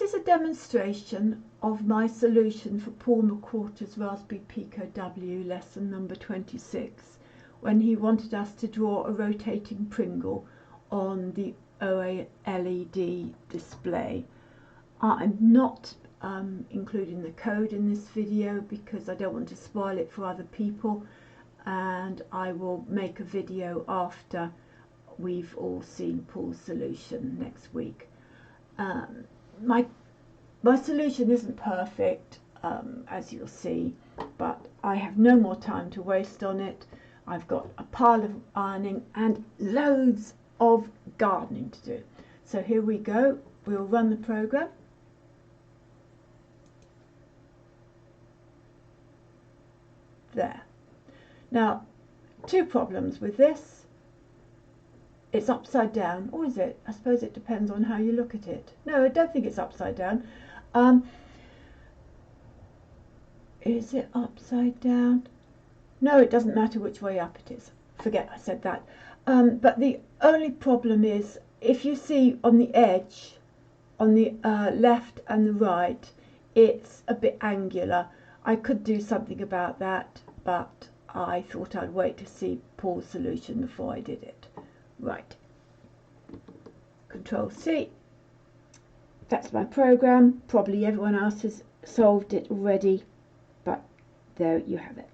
This is a demonstration of my solution for Paul McWhorter's Raspberry Pico W lesson number 26, when he wanted us to draw a rotating Pringle on the OLED display. I'm not including the code in this video because I don't want to spoil it for other people, and I will make a video after we've all seen Paul's solution next week. My solution isn't perfect, as you'll see, but I have no more time to waste on it. I've got a pile of ironing and loads of gardening to do. So here we go. We'll run the program. There. Now, two problems with this. It's upside down, or is it? I suppose it depends on how you look at it. No, I don't think it's upside down. Is it upside down? No, it doesn't matter which way up it is. Forget I said that. But the only problem is, if you see on the edge, on the left and the right, it's a bit angular. I could do something about that, but I thought I'd wait to see Paul's solution before I did it. Right. Control C. That's my program. Probably everyone else has solved it already, but there you have it.